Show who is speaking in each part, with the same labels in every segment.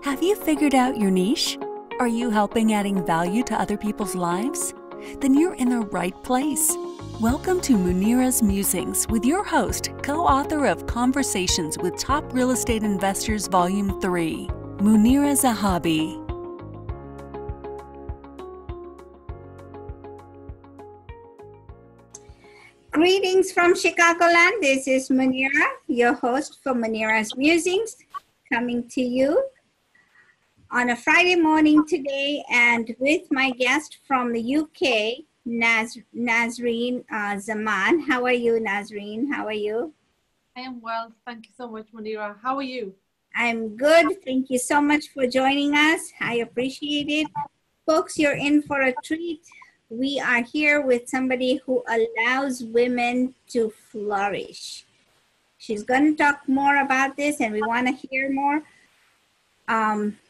Speaker 1: Have you figured out your niche? Are you helping adding value to other people's lives? Then you're in the right place. Welcome to Munira's Musings with your host, co-author of Conversations with Top Real Estate Investors Volume 3, Munira Zahabi.
Speaker 2: Greetings from Chicagoland. This is Munira, your host for Munira's Musings, coming to you on a Friday morning today, and with my guest from the UK, Nazreen Zamaan. How are you, Nazreen? How are you?
Speaker 3: I am well. Thank you so much, Munira. How are you?
Speaker 2: I'm good. Thank you so much for joining us. I appreciate it. Folks, you're in for a treat. We are here with somebody who allows women to flourish. She's going to talk more about this, and we want to hear more.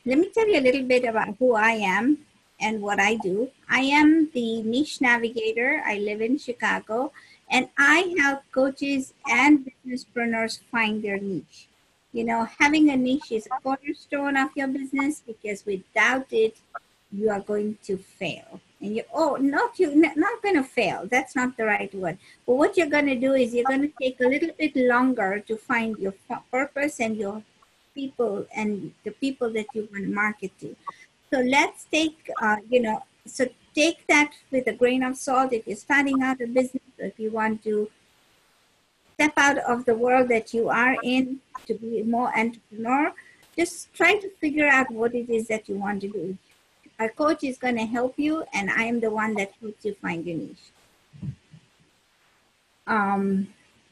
Speaker 2: Let me tell you a little bit about who I am and what I do. I am the niche navigator. I live in Chicago, and I help coaches and businesspreneurs find their niche. You know, having a niche is a cornerstone of your business, because without it, you are going to fail. And you're not going to fail. That's not the right word. But what you're going to do is you're going to take a little bit longer to find your purpose and your people and the people that you want to market to. So let's take, take that with a grain of salt. If you're starting out a business, or if you want to step out of the world that you are in to be more entrepreneur, just try to figure out what it is that you want to do. Our coach is going to help you, and I am the one that helps you find your niche.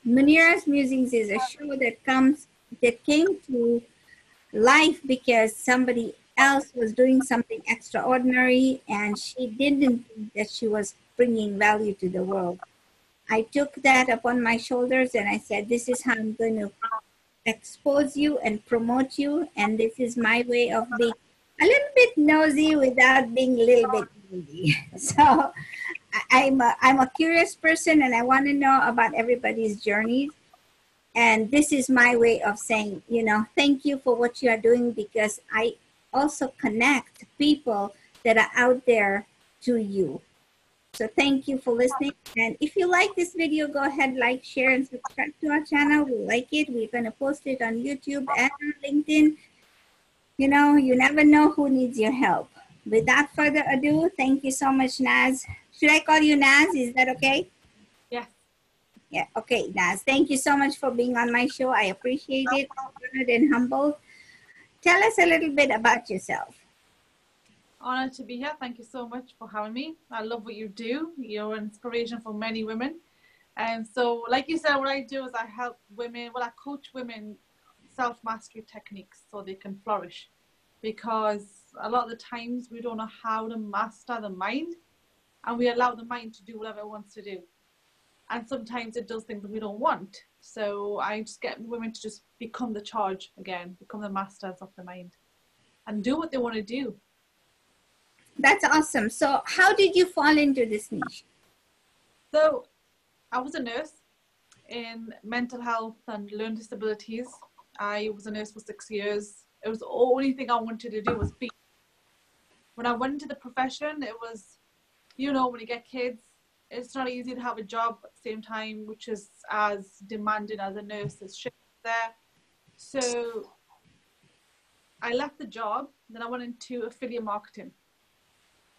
Speaker 2: Munira's Musings is a show that came to life because somebody else was doing something extraordinary, and she didn't think that she was bringing value to the world. I took that upon my shoulders, and I said, this is how I'm going to expose you and promote you, and this is my way of being a little bit nosy without being a little bit nosy. So I'm a curious person, and I want to know about everybody's journeys. And this is my way of saying, thank you for what you are doing, because I also connect people that are out there to you. So thank you for listening. And if you like this video, go ahead, like, share, and subscribe to our channel. We like it. We're going to post it on YouTube and on LinkedIn. You never know who needs your help. Without further ado, thank you so much, Naz. Should I call you Naz? Is that okay?
Speaker 3: Yes.
Speaker 2: Yeah, okay, Naz. Thank you so much for being on my show. I appreciate it. Honored and humbled. Tell us a little bit about yourself.
Speaker 3: Honored to be here. Thank you so much for having me. I love what you do. You're an inspiration for many women. And so, like you said, what I do is I help women, I coach women self-mastery techniques so they can flourish, because a lot of the times we don't know how to master the mind, and we allow the mind to do whatever it wants to do, and sometimes it does things that we don't want. So I just get women to just become the charge again, become the masters of the mind, and do what they want to do.
Speaker 2: That's awesome. So how did you fall into this niche?
Speaker 3: So I was a nurse in mental health and learning disabilities. I was a nurse for 6 years. It was the only thing I wanted to do was be. When I went into the profession, it was, when you get kids, it's not easy to have a job at the same time, which is as demanding as a nurse. There's shifts there. So I left the job, then I went into affiliate marketing.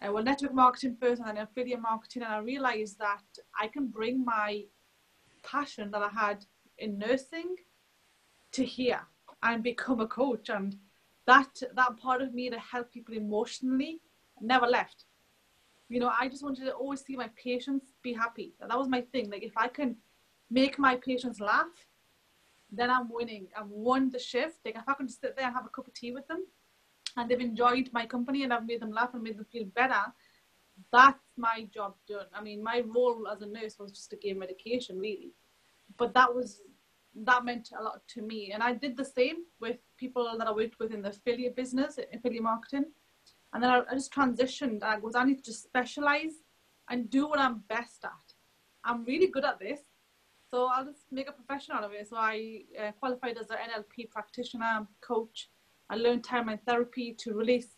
Speaker 3: I went network marketing first, and then affiliate marketing, and I realized that I can bring my passion that I had in nursing to here and become a coach, and that part of me to help people emotionally never left. I just wanted to always see my patients be happy. That was my thing. Like, if I can make my patients laugh, then I'm winning. I've won the shift. Like, if I can sit there and have a cup of tea with them, and they've enjoyed my company, and I've made them laugh and made them feel better, that's my job done. I mean, my role as a nurse was just to give medication, really, but that meant a lot to me. And I did the same with people that I worked with in the affiliate business, affiliate marketing. And then I just transitioned. I need to just specialize and do what I'm best at. I'm really good at this, so I'll just make a profession out of it. So I qualified as an NLP practitioner, coach, I learned timeline therapy to release,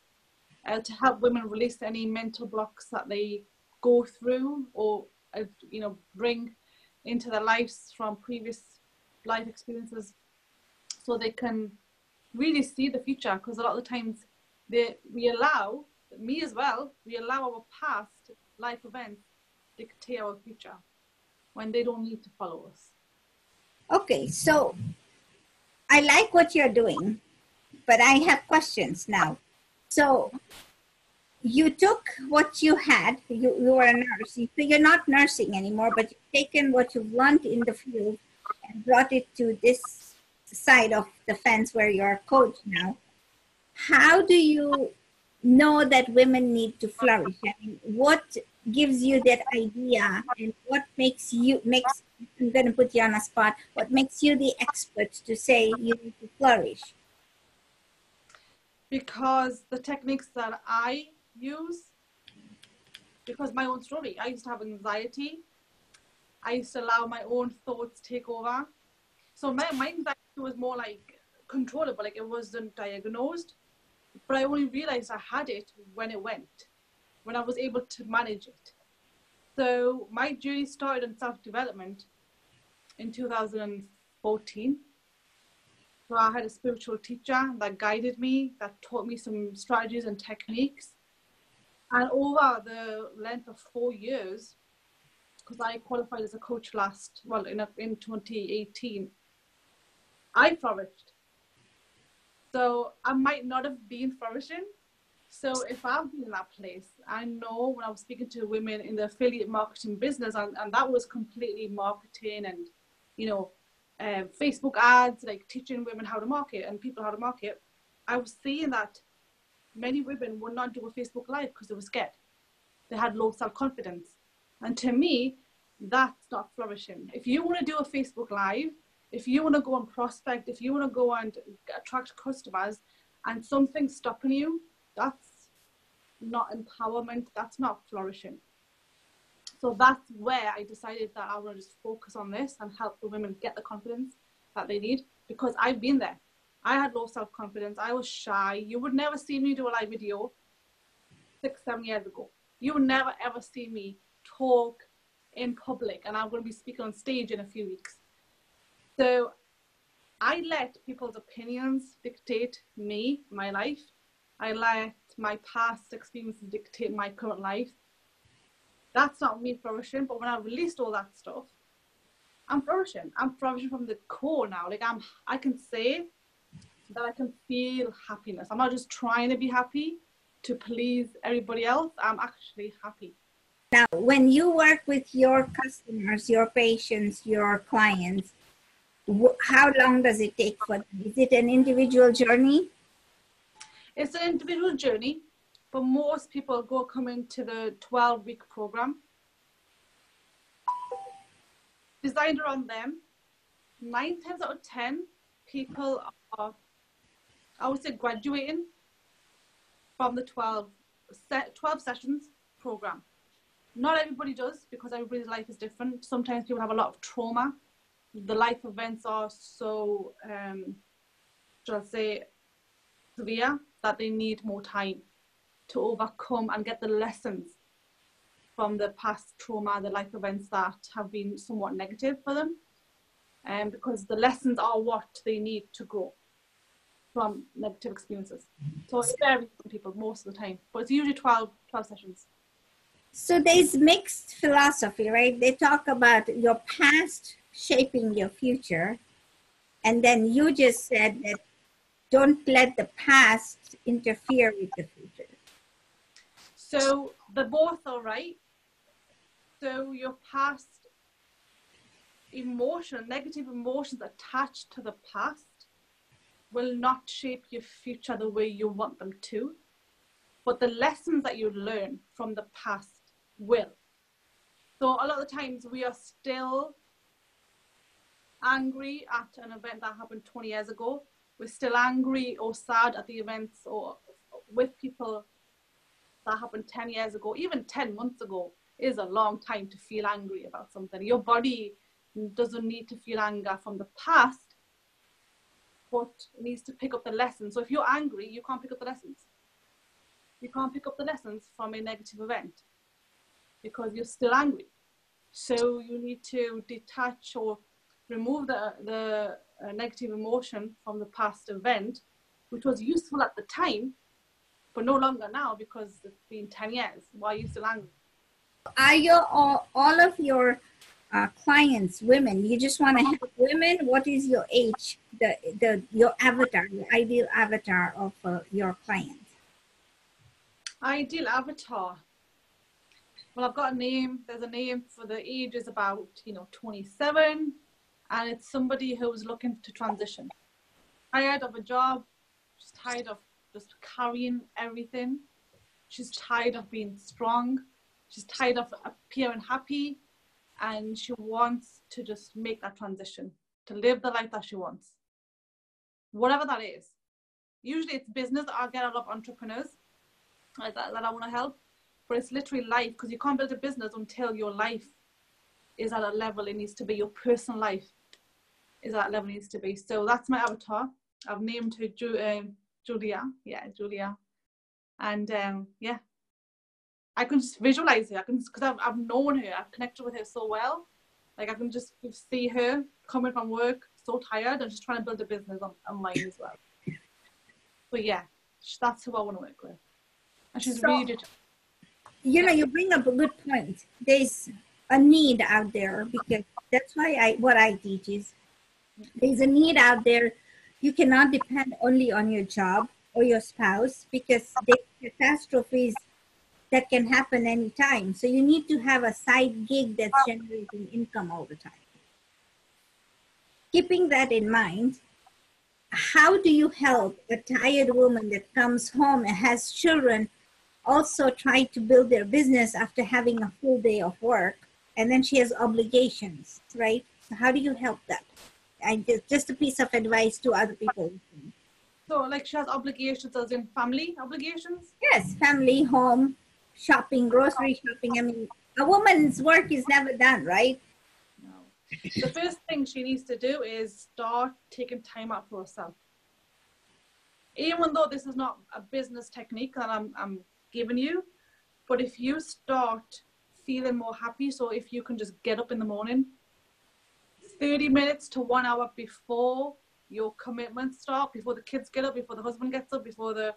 Speaker 3: to help women release any mental blocks that they go through or, you know, bring into their lives from previous life experiences, so they can really see the future. Because a lot of the times we allow, me as well, we allow our past life events dictate our future when they don't need to follow us.
Speaker 2: Okay, so I like what you're doing, but I have questions now. So you took what you had, you were a nurse, you're not nursing anymore, but you've taken what you've learned in the field and brought it to this side of the fence where you're a coach now. How do you know that women need to flourish? I mean, what gives you that idea, and what makes I'm going to put you on a spot, what makes you the expert to say you need to flourish?
Speaker 3: Because the techniques that I use, because my own story, I used to have anxiety. I used to allow my own thoughts take over. So my anxiety was more like controllable, like it wasn't diagnosed, but I only realized I had it when it went, when I was able to manage it. So my journey started in self-development in 2014. So I had a spiritual teacher that guided me, that taught me some strategies and techniques. And over the length of 4 years, because I qualified as a coach in 2018, I flourished. So I might not have been flourishing. So if I've been in that place, I know when I was speaking to women in the affiliate marketing business, and that was completely marketing and, you know, Facebook ads, like teaching women how to market and people how to market, I was seeing that many women would not do a Facebook Live because they were scared. They had low self-confidence. And to me, that's not flourishing. If you want to do a Facebook Live, if you want to go and prospect, if you want to go and attract customers and something's stopping you, that's not empowerment, that's not flourishing. So that's where I decided that I want to just focus on this and help the women get the confidence that they need, because I've been there. I had low self-confidence. I was shy. You would never see me do a live video 6-7 years ago. You would never ever see me talk in public, and I'm going to be speaking on stage in a few weeks. So I let people's opinions dictate me, my life. I let my past experiences dictate my current life. That's not me flourishing, but when I released all that stuff, I'm flourishing. I'm flourishing from the core now. Like I can say that I can feel happiness. I'm not just trying to be happy to please everybody else. I'm actually happy.
Speaker 2: Now, when you work with your customers, your patients, your clients, how long does it take for them? Is it an individual journey?
Speaker 3: It's an individual journey, but most people come into the 12-week program designed around them. 9 times out of 10, people are, I would say, graduating from the 12 sessions program. Not everybody does, because everybody's life is different. Sometimes people have a lot of trauma. The life events are so, shall I say, severe that they need more time to overcome and get the lessons from the past trauma, the life events that have been somewhat negative for them. Because the lessons are what they need to grow from negative experiences. So it's varies for people most of the time, but it's usually 12 sessions.
Speaker 2: So there's mixed philosophy, right? They talk about your past shaping your future. And then you just said that don't let the past interfere with the future.
Speaker 3: So the both are right. So your past emotion, negative emotions attached to the past will not shape your future the way you want them to. But the lessons that you learn from the past will. So a lot of the times we are still angry at an event that happened 20 years ago. We're still angry or sad at the events or with people that happened 10 years ago. Even 10 months ago is a long time to feel angry about something. Your body doesn't need to feel anger from the past but it needs to pick up the lessons. So if you're angry, you can't pick up the lessons. You can't pick up the lessons from a negative event because you're still angry. So you need to detach or remove the negative emotion from the past event, which was useful at the time, but no longer now because it's been 10 years. Why are you still angry?
Speaker 2: Are your all of your clients women? You just want to help women? What is your age? Your avatar, your ideal avatar of your client?
Speaker 3: Ideal avatar. Well, I've got a name. There's a name for the age is about 27, and it's somebody who's looking to transition. Tired of a job, she's tired of just carrying everything. She's tired of being strong. She's tired of appearing happy, and she wants to just make that transition, to live the life that she wants. Whatever that is. Usually it's business. I get a lot of entrepreneurs that I want to help, but it's literally life, because you can't build a business until your life is at a level it needs to be. Your personal life is at that level it needs to be. So that's my avatar. I've named her Julia. Yeah, Julia. And yeah, I can just visualize her. I can, because I've known her. I've connected with her so well. Like I can just see her coming from work so tired and just trying to build a business online as well. But yeah, that's who I want to work with. And she's really determined.
Speaker 2: You bring up a good point. There's a need out there, because that's why what I teach is there's a need out there. You cannot depend only on your job or your spouse, because there's catastrophes that can happen anytime. So you need to have a side gig that's generating income all the time. Keeping that in mind, how do you help a tired woman that comes home and has children also try to build their business after having a full day of work, and then she has obligations, right? So how do you help that? And just a piece of advice to other people.
Speaker 3: So like she has obligations as in family obligations?
Speaker 2: Yes, family, home, shopping, grocery shopping. I mean, a woman's work is never done, right?
Speaker 3: No. The first thing she needs to do is start taking time out for herself. Even though this is not a business technique that I'm giving you, but if you start feeling more happy, so if you can just get up in the morning 30 minutes to 1 hour before your commitments start, before the kids get up, before the husband gets up, before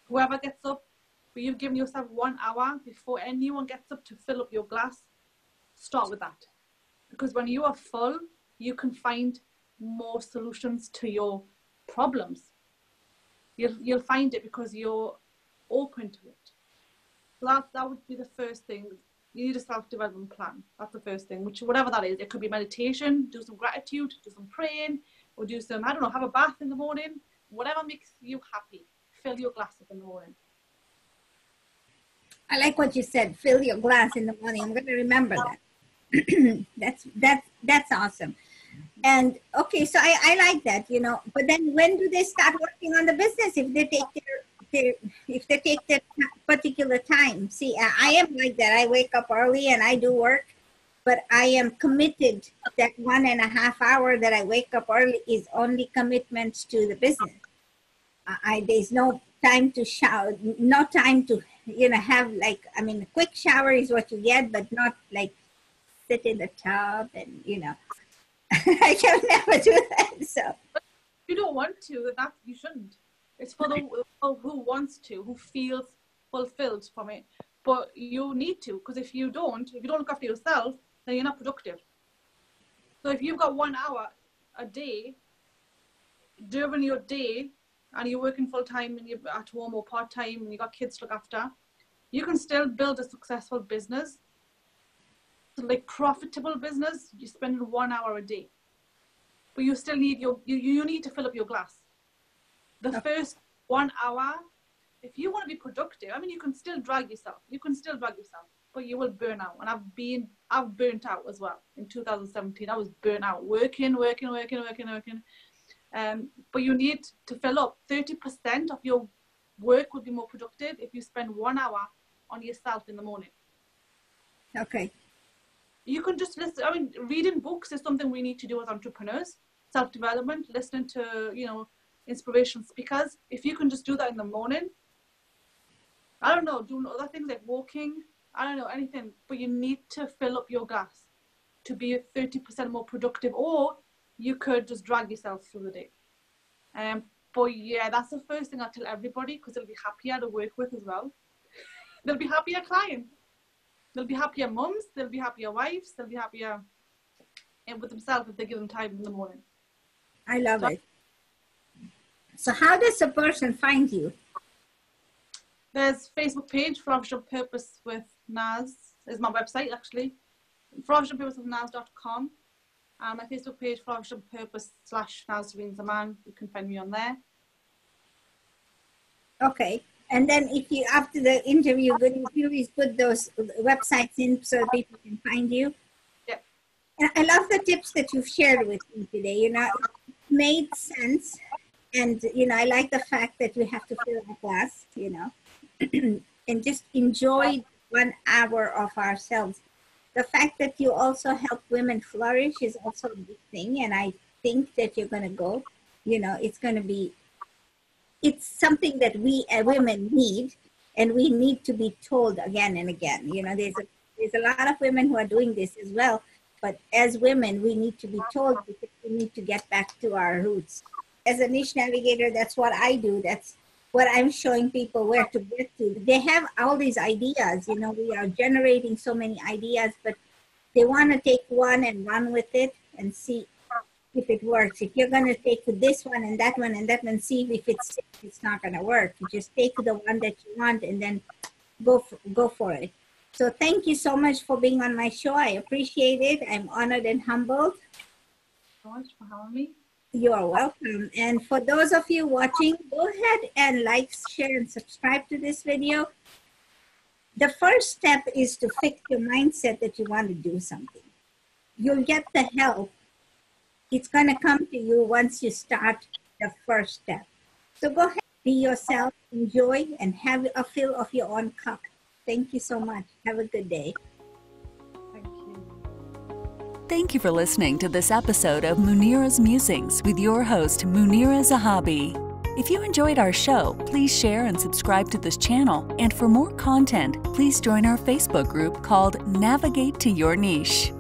Speaker 3: whoever gets up, but you've given yourself 1 hour before anyone gets up to fill up your glass, start with that. Because when you are full, you can find more solutions to your problems. You'll find it because you're open to it. So that would be the first thing. You need a self-development plan. That's the first thing, which whatever that is. It could be meditation, do some gratitude, do some praying, or do some, I don't know, have a bath in the morning. Whatever makes you happy. Fill your glass up in the morning.
Speaker 2: I like what you said, fill your glass in the morning. I'm going to remember that. That's awesome. And okay, so I like that, but then when do they start working on the business? If they take their particular time. See, I am like that. I wake up early and I do work, but I am committed that 1.5 hours that I wake up early is only commitment to the business. There's no time to shower, no time to, have a quick shower is what you get, but not like sit in the tub and, I can never do that. So
Speaker 3: if you don't want to, that you shouldn't. It's for who wants to, who feels fulfilled from it. But you need to, because if you don't look after yourself, then you're not productive. So if you've got 1 hour a day during your day, and you're working full time and you're at home or part time and you got kids to look after, you can still build a successful business. So like profitable business, you're spending 1 hour a day, but you still need you need to fill up your glass. The first 1 hour, if you want to be productive, you can still drag yourself. But you will burn out. And I've burnt out as well. In 2017, I was burnt out, working. But you need to fill up. 30% of your work would be more productive if you spend 1 hour on yourself in the morning.
Speaker 2: Okay.
Speaker 3: You can just listen. Reading books is something we need to do as entrepreneurs. self-development, listening to, you know, inspirational speakers. If you can just do that in the morning, I don't know, doing other things like walking, I don't know, anything, but you need to fill up your glass to be 30% more productive, or you could just drag yourself through the day. But yeah, that's the first thing I tell everybody, because they'll be happier to work with as well. They'll be happier clients. They'll be happier mums. They'll be happier wives. They'll be happier with themselves if they give them time in the morning.
Speaker 2: I love it. So how does a person find you?
Speaker 3: There's Facebook page, Flourish on Purpose with Naz, is my website actually. FlourishOnPurposeWithNaz.com. And my Facebook page, Flourish on Purpose / Nazreen Zamaan. You can find me on there.
Speaker 2: Okay. And then if you, after the interview, please put those websites in so people can find you.
Speaker 3: Yeah.
Speaker 2: And I love the tips that you've shared with me today. You know, it made sense. And, you know, I like the fact that we have to fill our glass, you know, and just enjoy 1 hour of ourselves. The fact that you also help women flourish is also a big thing. And I think that you're going to go, you know, it's something that we women need, and we need to be told again and again. You know, there's a lot of women who are doing this as well, but as women, we need to be told, because we need to get back to our roots. As a niche navigator, that's what I do. That's what I'm showing people where to get to. They have all these ideas, you know, we are generating so many ideas, but they want to take one and run with it and see if it works. If you're going to take this one and that one and that one, see if it's not going to work. You just take the one that you want and then go for it. So thank you so much for being on my show. I appreciate it. I'm honored and humbled.
Speaker 3: Thank you so much for having me.
Speaker 2: You're welcome. And for those of you watching, go ahead and like, share, and subscribe to this video. The first step is to fix your mindset that you want to do something. You'll get the help. It's going to come to you once you start the first step. So go ahead, be yourself, enjoy, and have a fill of your own cup. Thank you so much. Have a good day.
Speaker 3: Thank you.
Speaker 1: Thank you for listening to this episode of Munira's Musings with your host, Munira Zahabi. If you enjoyed our show, please share and subscribe to this channel. And for more content, please join our Facebook group called Navigate to Your Niche.